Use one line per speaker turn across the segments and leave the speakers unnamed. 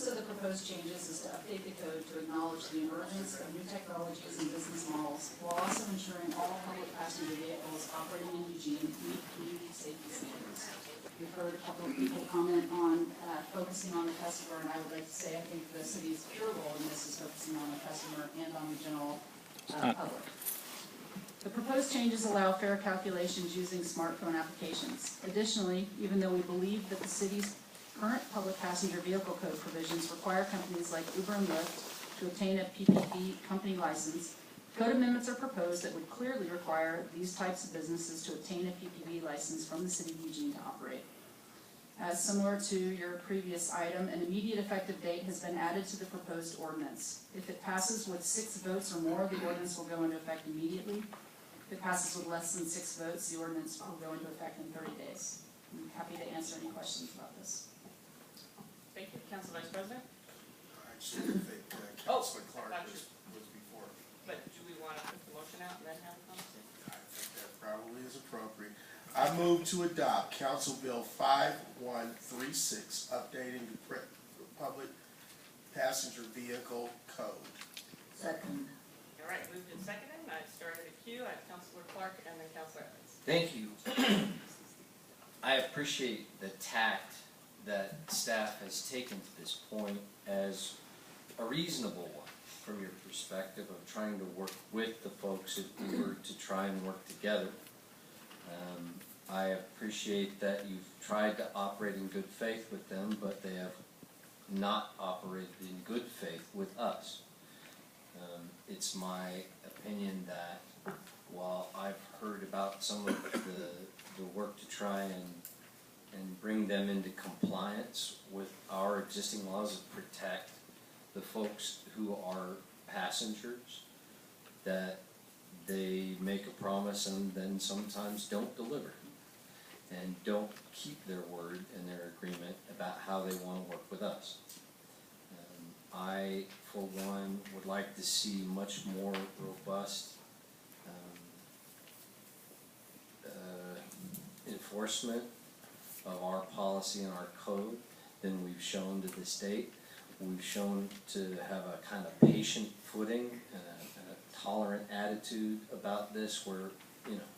purpose of the proposed changes is to update the code to acknowledge the emergence of new technologies and business models, while also ensuring all public passenger vehicles operating in Eugene meet community safety standards. We've heard a couple of people comment on focusing on the customer, and I would like to say I think the city's pure role in this is focusing on the customer and on the general public. The proposed changes allow fare calculations using smartphone applications. Additionally, even though we believe that the city's current public passenger vehicle code provisions require companies like Uber and Lyft to obtain a PPV company license, code amendments are proposed that would clearly require these types of businesses to obtain a PPV license from the city of Eugene to operate. Similar to your previous item, an immediate effective date has been added to the proposed ordinance. If it passes with 6 votes or more, the ordinance will go into effect immediately. If it passes with less than 6 votes, the ordinance will go into effect in 30 days. I'm happy to answer any questions about this.
Thank you. Council Vice President?
I just didn't think Councilman Clark was before.
But do we want to put the motion out and then have a conversation?
I think that probably is appropriate. I move to adopt Council Bill 5136, updating the public passenger vehicle code.
Second.
All right, moved and seconded. I started a queue. I have Councilor Clark and then Councilor Evans.
Thank you. I appreciate the tact that staff has taken to this point as a reasonable one from your perspective of trying to work with the folks at Uber to try and work together. I appreciate that you've tried to operate in good faith with them, but they have not operated in good faith with us. It's my opinion that while I've heard about some of the work to try and bring them into compliance with our existing laws that protect the folks who are passengers, that they make a promise and then sometimes don't deliver and don't keep their word and their agreement about how they want to work with us. I, for one, would like to see much more robust enforcement of our policy and our code than we've shown to this date. We've shown to have a kind of patient footing and a tolerant attitude about this where, you know,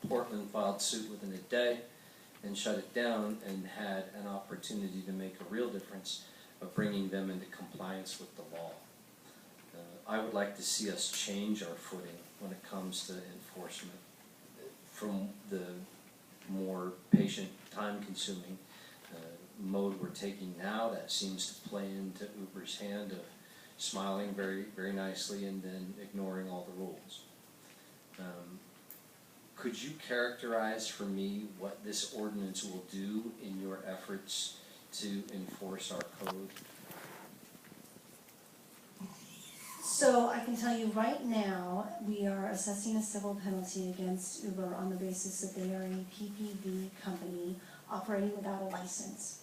Portland filed suit within a day and shut it down and had an opportunity to make a real difference of bringing them into compliance with the law. I would like to see us change our footing when it comes to enforcement from the more patient, time-consuming mode we're taking now that seems to play into Uber's hand of smiling very, very nicely and then ignoring all the rules. Could you characterize for me what this ordinance will do in your efforts to enforce our code?
So I can tell you right now, we are assessing a civil penalty against Uber on the basis that they are a PPV company operating without a license.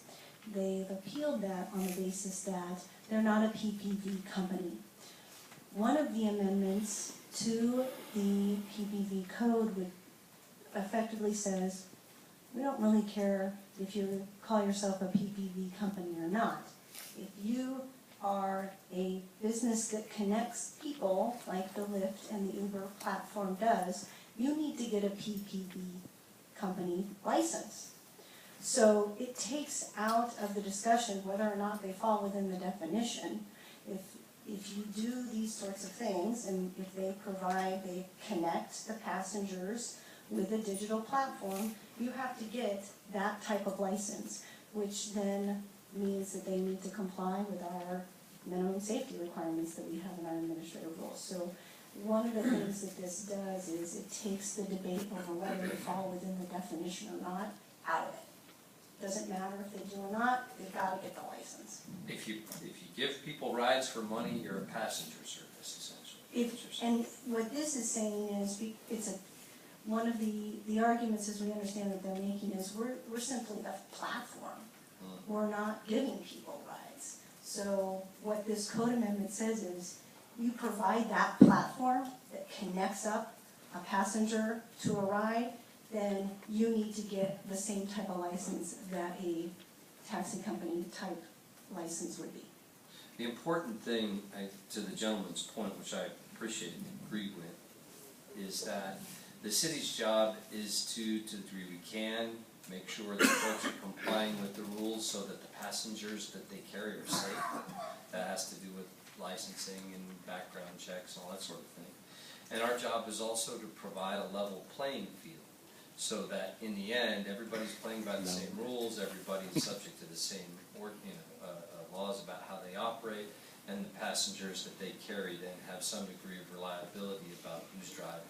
They've appealed that on the basis that they're not a PPV company. One of the amendments to the PPV code would effectively says, we don't really care if you call yourself a PPV company or not. If you are a business that connects people, like the Lyft and the Uber platform does, you need to get a PPV company license. So it takes out of the discussion whether or not they fall within the definition. If you do these sorts of things, and if they connect the passengers with a digital platform, you have to get that type of license, which then means that they need to comply with our minimum safety requirements that we have in our administrative rules. So one of the things that this does is it takes the debate over whether they fall within the definition or not out of it. Doesn't matter if they do or not, they've got to get the license.
If you give people rides for money, you're a passenger service, essentially.
And what this is saying is, one of the arguments, as we understand that they're making, is we're simply the platform. We're not giving people rides. So what this code amendment says is, you provide that platform that connects up a passenger to a ride, then you need to get the same type of license that a taxi company type license would be.
The important thing, to the gentleman's point, which I appreciate and agree with, is that the city's job is to the degree we can, make sure that folks are complying with the rules so that the passengers that they carry are safe. That has to do with licensing and background checks and all that sort of thing. And our job is also to provide a level playing field, so that in the end, everybody's playing by the same rules, everybody is subject to the same laws about how they operate, and the passengers that they carry then have some degree of reliability about who's driving.